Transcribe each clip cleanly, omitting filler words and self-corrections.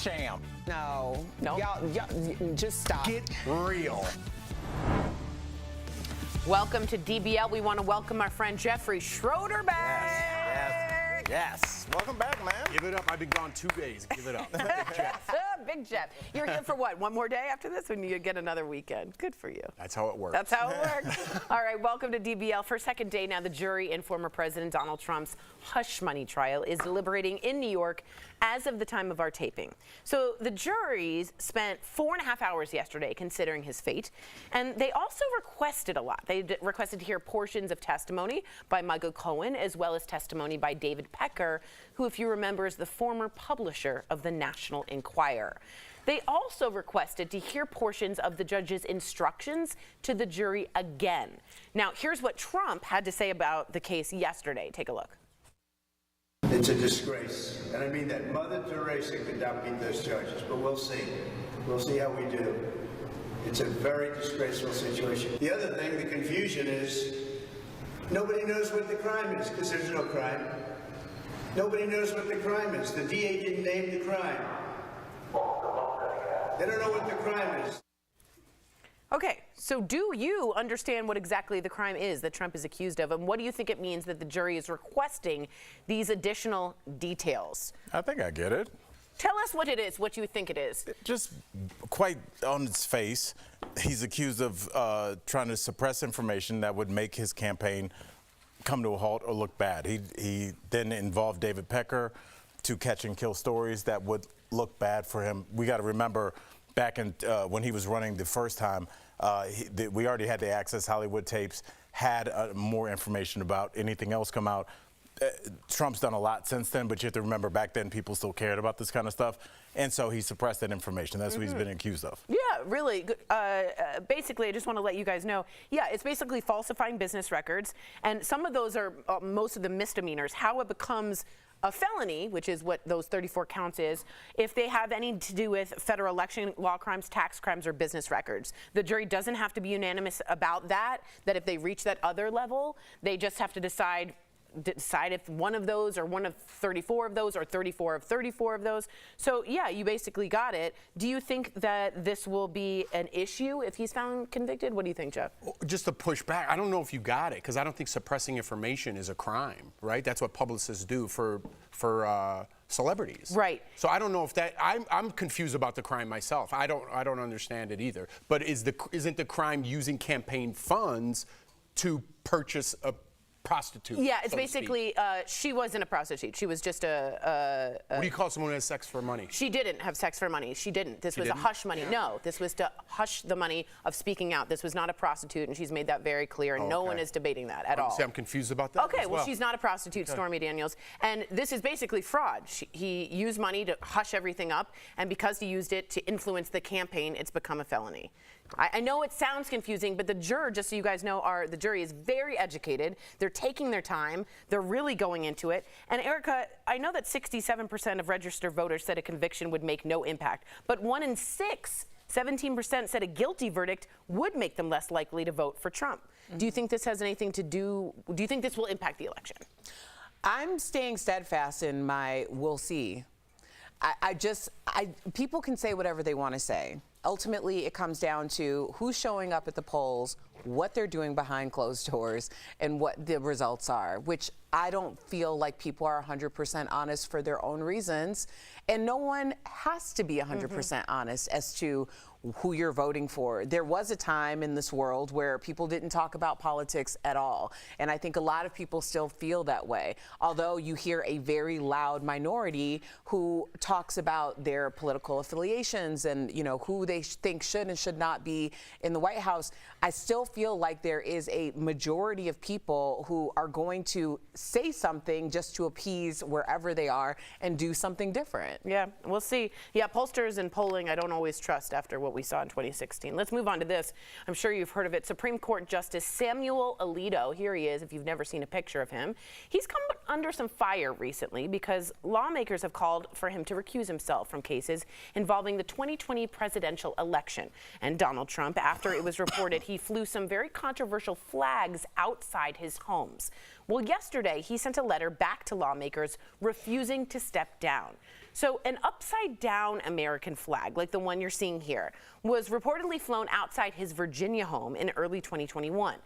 sham. No. No. Y'all, just stop. Get real. Welcome to DBL. We want to welcome our friend Jeffrey Schroeder back. Yes. Welcome back, man. Give it up. I've been gone 2 days. Give it up. Big Jeff. Big Jeff. You're here for what? One more day after this when you get another weekend? Good for you. That's how it works. That's how it works. All right, welcome to DBL. For a second day now, the jury in former President Donald Trump's hush money trial is deliberating in New York as of the time of our taping. So the juries spent 4.5 hours yesterday considering his fate, and they also requested a lot. They requested to hear portions of testimony by Michael Cohen, as well as testimony by David Pecker, who, if you remember, is the former publisher of the National Enquirer. They also requested to hear portions of the judge's instructions to the jury again. Now, here's what Trump had to say about the case yesterday. Take a look. It's a disgrace, and I mean that. Mother Teresa could not beat those charges, but we'll see. We'll see how we do. It's a very disgraceful situation. The other thing, the confusion is nobody knows what the crime is, because there's no crime. Nobody knows what the crime is. The DA didn't name the crime. They don't know what the crime is. Okay, so do you understand what exactly the crime is that Trump is accused of, and what do you think it means that the jury is requesting these additional details? I think I get it. Tell us what it is, what you think it is. Just quite on its face, he's accused of trying to suppress information that would make his campaign come to a halt or look bad. He then involved David Pecker to catch and kill stories that would look bad for him. We got to remember back in when he was running the first time, we already had the Access Hollywood tapes, had more information about anything else come out. Trump's done a lot since then, but you have to remember back then people still cared about this kind of stuff, and so he suppressed that information. That's what he's been accused of. Yeah, really. Basically, I just want to let you guys know, yeah, it's basically falsifying business records, and some of those are most of the misdemeanors. How it becomes a felony, which is what those 34 counts is, if they have any to do with federal election law crimes, tax crimes, or business records. The jury doesn't have to be unanimous about that if they reach that other level, they just have to decide if one of those or one of 34 of those or 34 of 34 of those. So yeah, you basically got it. Do you think that this will be an issue if he's found convicted? What do you think, Jeff? Just to push back, I don't know if you got it, because I don't think suppressing information is a crime, right? That's what publicists do for celebrities. Right. So I don't know if that, I'm confused about the crime myself. I don't understand it either. But isn't the crime using campaign funds to purchase a prostitute? Yeah, it's basically, she wasn't a prostitute. She was just a what do you call someone who has sex for money? She didn't have sex for money. She didn't. This was a hush money. No, this was to hush the money of speaking out. This was not a prostitute, and she's made that very clear, and no one is debating that at all. See, I'm confused about that. Okay, well, she's not a prostitute, Stormy Daniels, and this is basically fraud. He used money to hush everything up, and because he used it to influence the campaign, it's become a felony. I know it sounds confusing, but the juror, just so you guys know, the jury is very educated. They're taking their time. They're really going into it. And Erica, I know that 67% of registered voters said a conviction would make no impact, but 1 in 6, 17% said a guilty verdict would make them less likely to vote for Trump. Do you think this has anything to do you think this will impact the election? I'm staying steadfast in my we'll see. People can say whatever they want to say. Ultimately, it comes down to who's showing up at the polls, what they're doing behind closed doors, and what the results are, which I don't feel like people are 100% honest for their own reasons. And no one has to be 100% honest as to who you're voting for. There was a time in this world where people didn't talk about politics at all. And I think a lot of people still feel that way. Although you hear a very loud minority who talks about their political affiliations and, you know, who they think should and should not be in the White House, I still feel like there is a majority of people who are going to say something just to appease wherever they are and do something different. Yeah, we'll see. Yeah, pollsters and polling I don't always trust after what we saw in 2016. Let's move on to this. I'm sure you've heard of it. Supreme Court Justice Samuel Alito, here he is if you've never seen a picture of him. He's come under some fire recently because lawmakers have called for him to recuse himself from cases involving the 2020 presidential election. And Donald Trump, after it was reported he flew some very controversial flags outside his homes. Well, yesterday he sent a letter back to lawmakers refusing to step down. So an upside down American flag, like the one you're seeing here, was reportedly flown outside his Virginia home in early 2021.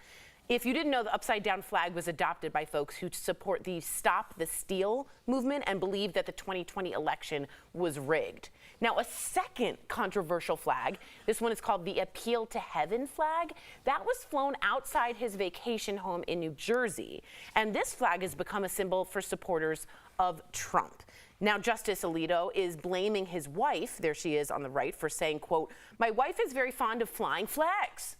If you didn't know, the upside down flag was adopted by folks who support the Stop the Steal movement and believe that the 2020 election was rigged. Now, a second controversial flag, this one is called the Appeal to Heaven flag, that was flown outside his vacation home in New Jersey. And this flag has become a symbol for supporters of Trump. Now, Justice Alito is blaming his wife, there she is on the right, for saying, quote, "My wife is very fond of flying flags."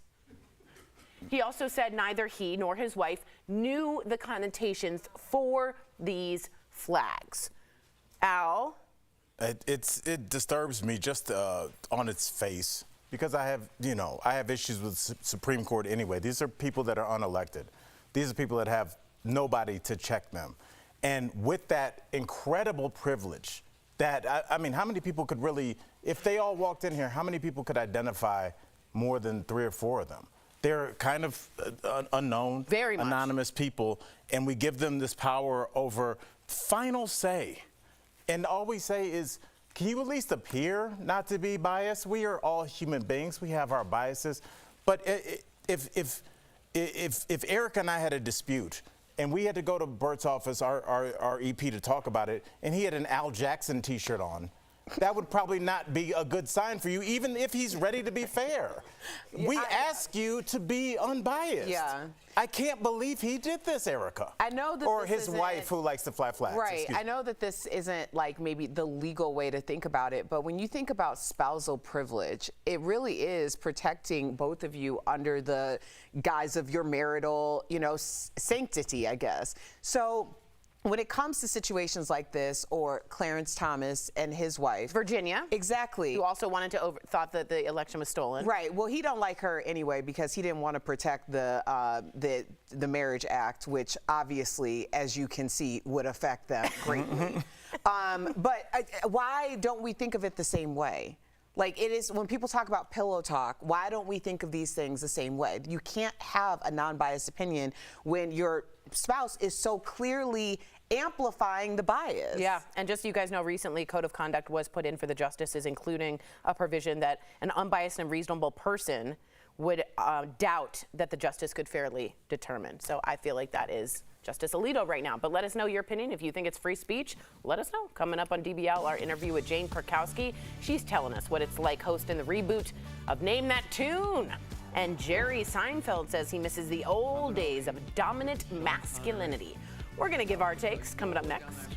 He also said neither he nor his wife knew the connotations for these flags. Al? It disturbs me just on its face, because I have issues with the Supreme Court anyway. These are people that are unelected. These are people that have nobody to check them. And with that incredible privilege that, I mean, how many people could really, if they all walked in here, how many people could identify more than 3 or 4 of them? They're kind of unknown, very much anonymous people, and we give them this power over final say. And all we say is, can you at least appear not to be biased? We are all human beings. We have our biases. But if Eric and I had a dispute, and we had to go to Bert's office, our EP, to talk about it, and he had an Al Jackson T-shirt on, that would probably not be a good sign for you, even if he's ready to be fair. We ask you to be unbiased. Yeah. I can't believe he did this, Erica. I know that or this his wife, who likes to fly flags. Right. Excuse I know that this isn't like maybe the legal way to think about it, but when you think about spousal privilege, it really is protecting both of you under the guise of your marital, sanctity, I guess. So when it comes to situations like this, or Clarence Thomas and his wife, Virginia. Exactly. Who also thought that the election was stolen. Right. Well, he don't like her anyway because he didn't want to protect the Marriage Act, which obviously, as you can see, would affect them greatly. But why don't we think of it the same way? Like, it is, when people talk about pillow talk, why don't we think of these things the same way? You can't have a non-biased opinion when your spouse is so clearly amplifying the bias. Yeah, and just so you guys know, recently Code of Conduct was put in for the justices, including a provision that an unbiased and reasonable person would doubt that the justice could fairly determine. So I feel like that is Justice Alito right now. But let us know your opinion. If you think it's free speech, let us know. Coming up on DBL, our interview with Jane Krakowski. She's telling us what it's like hosting the reboot of Name That Tune. And Jerry Seinfeld says he misses the old days of dominant masculinity. We're going to give our takes coming up next.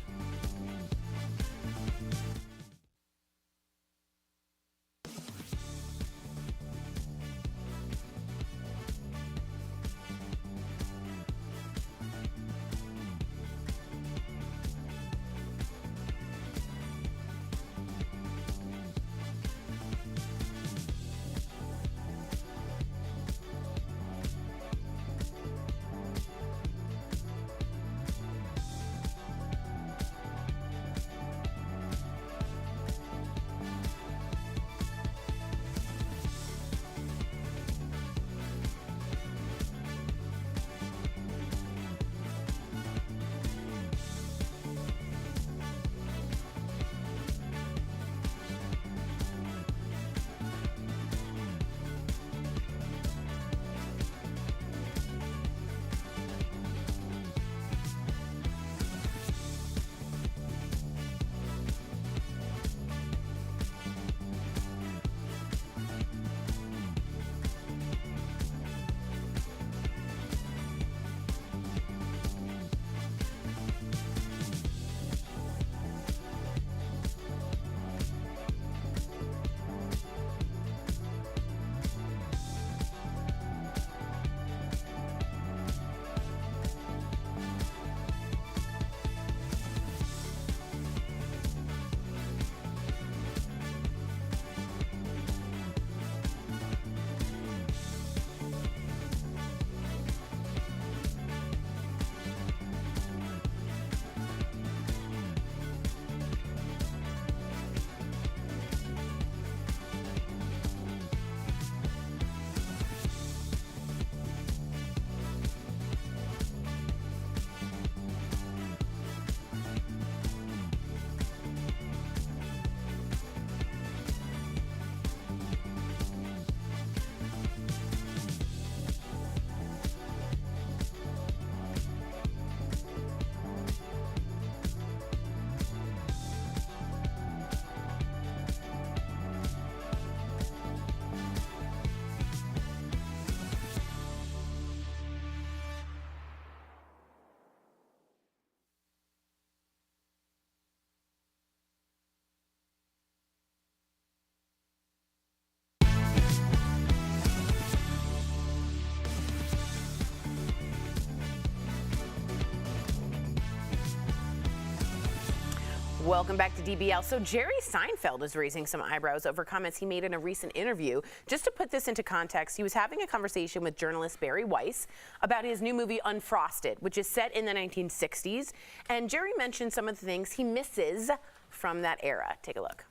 Welcome back to DBL. So Jerry Seinfeld is raising some eyebrows over comments he made in a recent interview. Just to put this into context, he was having a conversation with journalist Barry Weiss about his new movie Unfrosted, which is set in the 1960s. And Jerry mentioned some of the things he misses from that era. Take a look.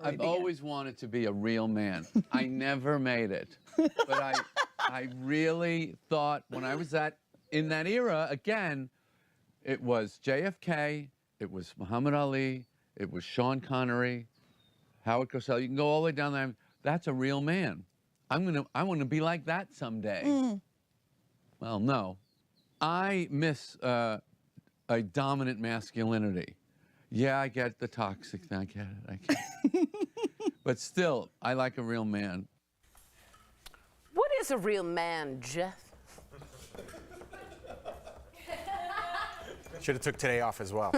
I've always wanted to be a real man. I never made it. But I really thought when I was in that era, again, it was JFK, it was Muhammad Ali, it was Sean Connery, Howard Cosell. You can go all the way down there. That's a real man. I want to be like that someday. Well, no. I miss a dominant masculinity. Yeah, I get the toxic thing. I get it. But still, I like a real man. What is a real man, Jeff? Should have took today off as well.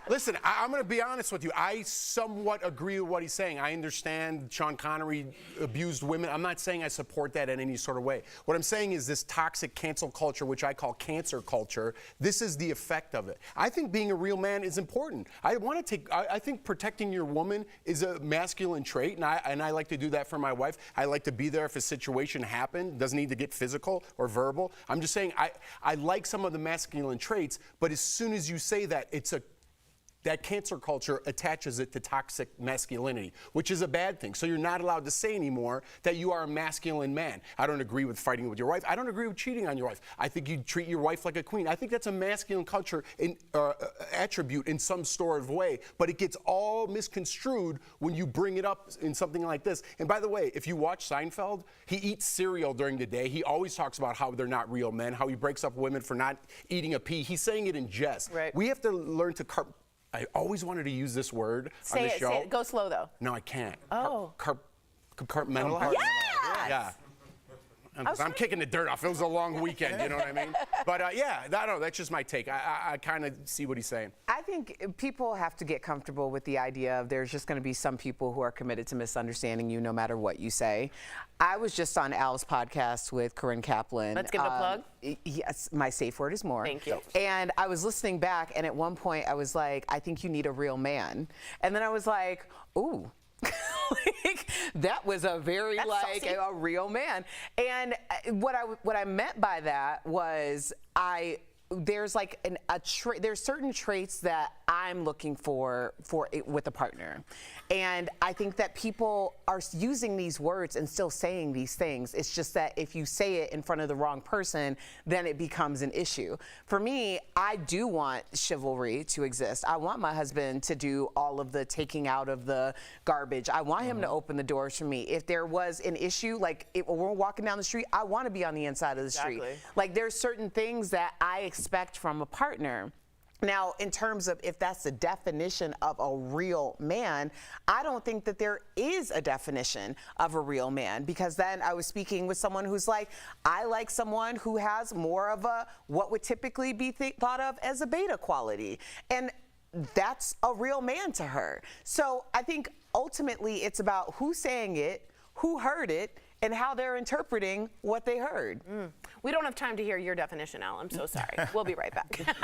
Listen, I'm going to be honest with you. I somewhat agree with what he's saying. I understand Sean Connery abused women. I'm not saying I support that in any sort of way. What I'm saying is this toxic cancel culture, which I call cancer culture, this is the effect of it. I think being a real man is important. I think protecting your woman is a masculine trait, and I like to do that for my wife. I like to be there if a situation happened. Doesn't need to get physical or verbal. I'm just saying I like some of the masculine traits. But as soon as you say that, that cancer culture attaches it to toxic masculinity, which is a bad thing. So you're not allowed to say anymore that you are a masculine man. I don't agree with fighting with your wife. I don't agree with cheating on your wife. I think you treat your wife like a queen. I think that's a masculine culture attribute in some sort of way, but it gets all misconstrued when you bring it up in something like this. And by the way, if you watch Seinfeld, he eats cereal during the day. He always talks about how they're not real men, how he breaks up women for not eating a pea. He's saying it in jest. Right. We have to learn to I always wanted to use this word on the show. Say it. Go slow, though. No, I can't. Oh. Compartmentalize? Yes! Yeah. I'm kicking the dirt off. It was a long weekend, you know what I mean? But yeah, I don't know. That's just my take. I kind of see what he's saying. I think people have to get comfortable with the idea of there's just going to be some people who are committed to misunderstanding you no matter what you say. I was just on Al's podcast with Corinne Kaplan. Let's give it a plug. Yes, my safe word is more. Thank you. And I was listening back, and at one point I was like, I think you need a real man. And then I was like, ooh. Like, that was a very a real man. And what I meant by that was there's like there's certain traits that I'm looking for it with a partner. And I think that people are using these words and still saying these things. It's just that if you say it in front of the wrong person, then it becomes an issue. For me, I do want chivalry to exist. I want my husband to do all of the taking out of the garbage. I want him to open the doors for me. If there was an issue, like when we're walking down the street, I want to be on the inside of the street. Like there's certain things that I expect from a partner. Now, in terms of if that's the definition of a real man, I don't think that there is a definition of a real man, because then I was speaking with someone who's like, I like someone who has more of what would typically be thought of as a beta quality. And that's a real man to her. So I think ultimately it's about who's saying it, who heard it, and how they're interpreting what they heard. We don't have time to hear your definition, Al. I'm so sorry. We'll be right back.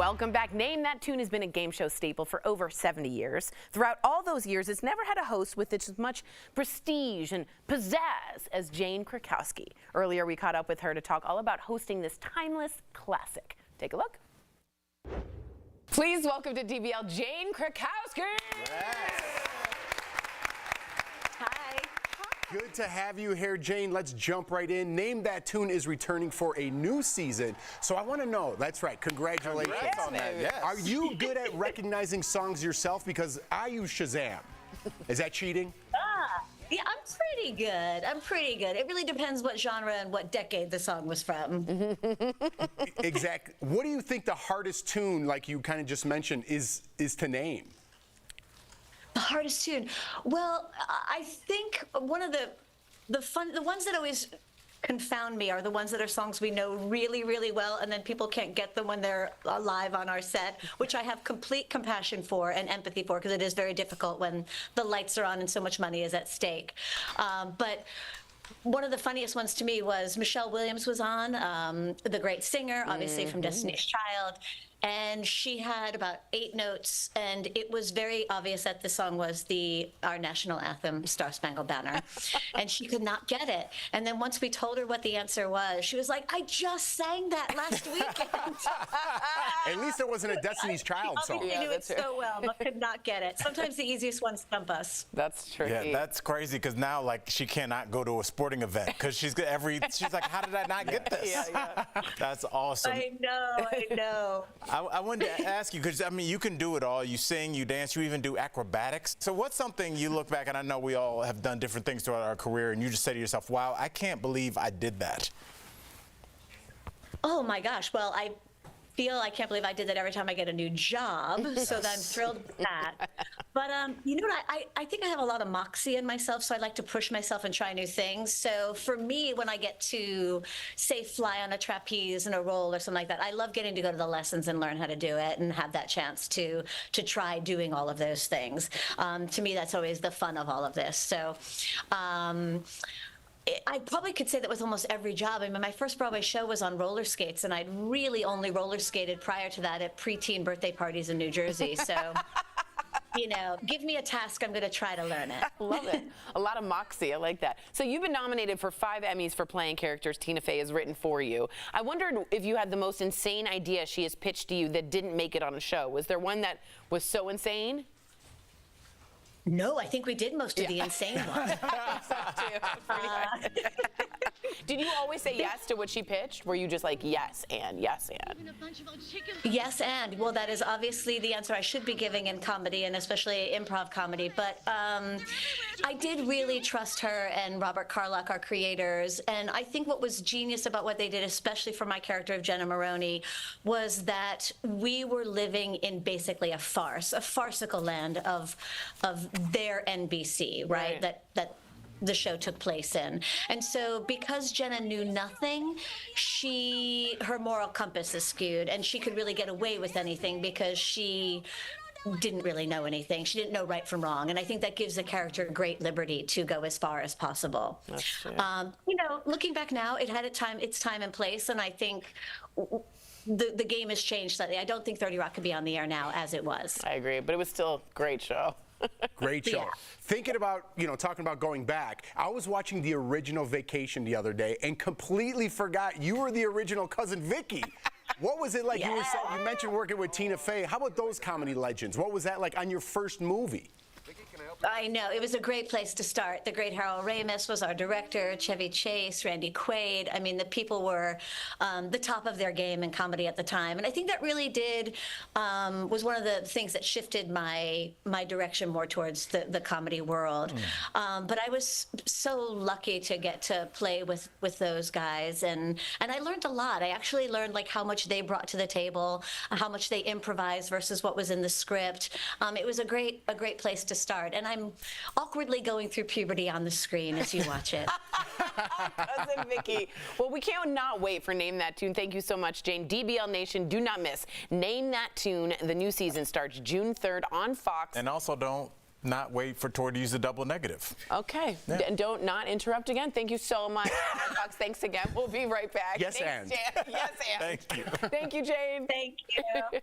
Welcome back. Name That Tune has been a game show staple for over 70 years. Throughout all those years, it's never had a host with as much prestige and pizzazz as Jane Krakowski. Earlier, we caught up with her to talk all about hosting this timeless classic. Take a look. Please welcome to DBL, Jane Krakowski. Hi. Good to have you here, Jane. Let's jump right in. Name That Tune is returning for a new season. So I want to know, that's right, congratulations. Congrats on that, yes. Are you good at recognizing songs yourself? Because I use Shazam. Is that cheating? Yeah, I'm pretty good. It really depends what genre and what decade the song was from. Exactly. What do you think the hardest tune, like you kind of just mentioned, is to name? The hardest tune. Well, I think one of the ones that always confound me are the ones that are songs we know really, really well, and then people can't get them when they're live on our set, which I have complete compassion for and empathy for, because it is very difficult when the lights are on and so much money is at stake. But one of the funniest ones to me was Michelle Williams was on, the great singer, obviously from Destiny's Child. And she had about 8 notes, and it was very obvious that the song was our national anthem, Star Spangled Banner. And she could not get it. And then once we told her what the answer was, she was like, I just sang that last weekend. At least it wasn't a Destiny's Child song. I knew it so well, but could not get it. Sometimes the easiest ones stump us. That's true. Yeah, that's crazy because now, like, she cannot go to a sporting event because she's like, how did I not get this? Yeah. That's awesome. I know. I wanted to ask you, because, I mean, you can do it all. You sing, you dance, you even do acrobatics. So what's something you look back, and I know we all have done different things throughout our career, and you just say to yourself, wow, I can't believe I did that. Oh, my gosh. Well, I can't believe I did that every time I get a new job, so that I'm thrilled with that. But you know what, I think I have a lot of moxie in myself, so I like to push myself and try new things. So for me, when I get to, say, fly on a trapeze in a roll or something like that, I love getting to go to the lessons and learn how to do it and have that chance to try doing all of those things. To me, that's always the fun of all of this. So I probably could say that with almost every job. I mean, my first Broadway show was on roller skates, and I'd really only roller skated prior to that at preteen birthday parties in New Jersey. So, you know, give me a task, I'm going to try to learn it. Love it. A lot of moxie. I like that. So you've been nominated for 5 Emmys for playing characters Tina Fey has written for you. I wondered if you had the most insane idea she has pitched to you that didn't make it on a show. Was there one that was so insane? No, I think we did most of the insane ones. Did you always say yes to what she pitched? Were you just like, yes and, yes and? Yes and. Well, that is obviously the answer I should be giving in comedy, and especially improv comedy. But I did really trust her and Robert Carlock, our creators. And I think what was genius about what they did, especially for my character of Jenna Maroney, was that we were living in basically a farce, a farcical land of their NBC, right? That the show took place in. And so because Jenna knew nothing, her moral compass is skewed, and she could really get away with anything because she didn't really know anything. She didn't know right from wrong. And I think that gives the character great liberty to go as far as possible. That's true. You know, looking back now, it had its time and place, and I think the game has changed slightly. I don't think 30 Rock could be on the air now as it was. I agree, but it was still a great show. Great show. Yeah. Thinking about, talking about going back, I was watching the original Vacation the other day and completely forgot you were the original cousin Vicky. What was it like? Yeah. You mentioned working with Tina Fey. How about those comedy legends? What was that like on your first movie? I know. It was a great place to start. The great Harold Ramis was our director, Chevy Chase, Randy Quaid. I mean, the people were the top of their game in comedy at the time. And I think that really was one of the things that shifted my direction more towards the comedy world. But I was so lucky to get to play with those guys. And I learned a lot. I actually learned like how much they brought to the table, how much they improvised versus what was in the script. It was a great place to start. And I'm awkwardly going through puberty on the screen as you watch it. Cousin Vicky. Well, we cannot wait for Name That Tune. Thank you so much, Jane. DBL Nation, do not miss Name That Tune. The new season starts June 3rd on Fox. And also don't not wait for Tori to use a double negative. Okay. Yeah. And don't not interrupt again. Thank you so much. Fox, thanks again. We'll be right back. Yes, thanks, and. Jan. Yes, and. Thank you. Thank you, Jane. Thank you.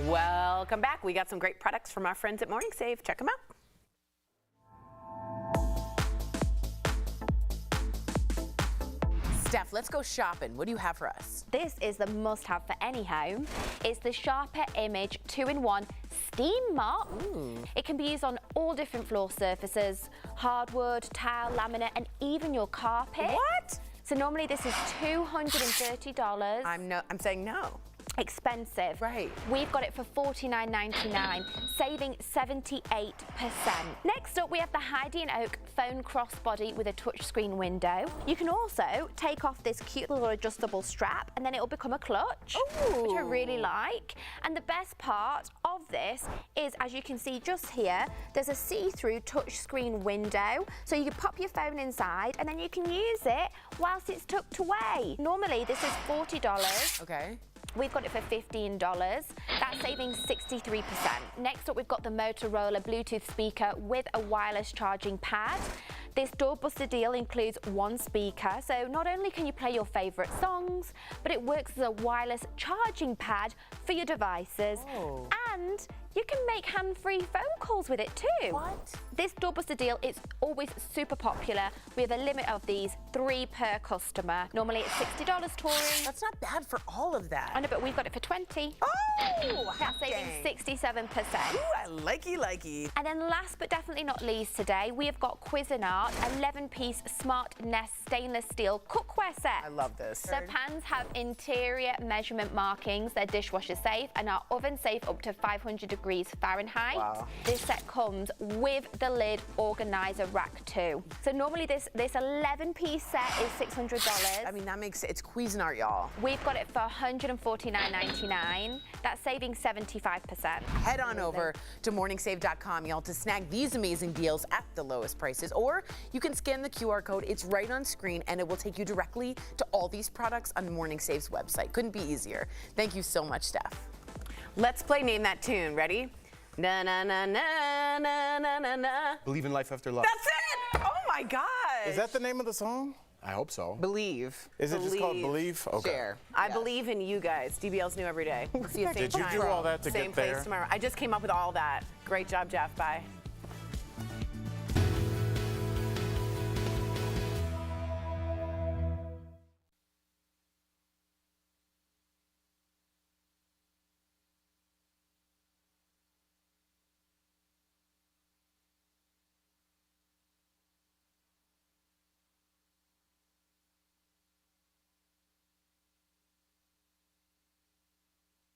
Welcome back. We got some great products from our friends at Morning Save. Check them out. Steph, let's go shopping. What do you have for us? This is the must-have for any home. It's the Sharper Image 2-in-1 Steam Mop. It can be used on all different floor surfaces, hardwood, tile, laminate, and even your carpet. What? So normally this is $230. I'm saying no. Expensive. Right. We've got it for $49.99, saving 78%. Next up, we have the Heidi & Oak phone crossbody with a touchscreen window. You can also take off this cute little adjustable strap and then it will become a clutch, which I really like. And the best part of this is, as you can see just here, there's a see-through touchscreen window. So you can pop your phone inside and then you can use it whilst it's tucked away. Normally, this is $40. Okay. We've got it for $15. That's saving 63%. Next up, we've got the Motorola Bluetooth speaker with a wireless charging pad. This doorbuster deal includes one speaker, so not only can you play your favorite songs, but it works as a wireless charging pad for your devices. Oh. And you can make hand-free phone calls with it too. What? This doorbuster deal is always super popular. We have a limit of these, 3 per customer. Normally it's $60, Tori. That's not bad for all of that. I know, but we've got it for 20. Oh, That's saving 67%. Ooh, I likey. And then last but definitely not least today, we have got Cuisinart 11-piece Smart Nest stainless steel cookware set. I love this. The pans have interior measurement markings, they're dishwasher safe, and are oven safe up to 500 degrees Fahrenheit. Wow. This set comes with the lid organizer rack too. So normally this 11-piece set is $600. I mean, that makes it's Cuisinart, y'all. We've got it for $149.99. That's saving 75%. Head on over to morningsave.com, y'all, to snag these amazing deals at the lowest prices. Or you can scan the QR code. It's right on screen, and it will take you directly to all these products on Morning Save's website. Couldn't be easier. Thank you so much, Steph. Let's play Name That Tune. Ready? Na na na na na na na na. Believe in life after love. That's it! Oh my God! Is that the name of the song? I hope so. Believe. Is it just called Believe? Okay. Share. I believe in you guys. DBL's new every day. We'll see you same Did you time. do all that to Same get there? place tomorrow. I just came up with all that. Great job, Jeff. Bye.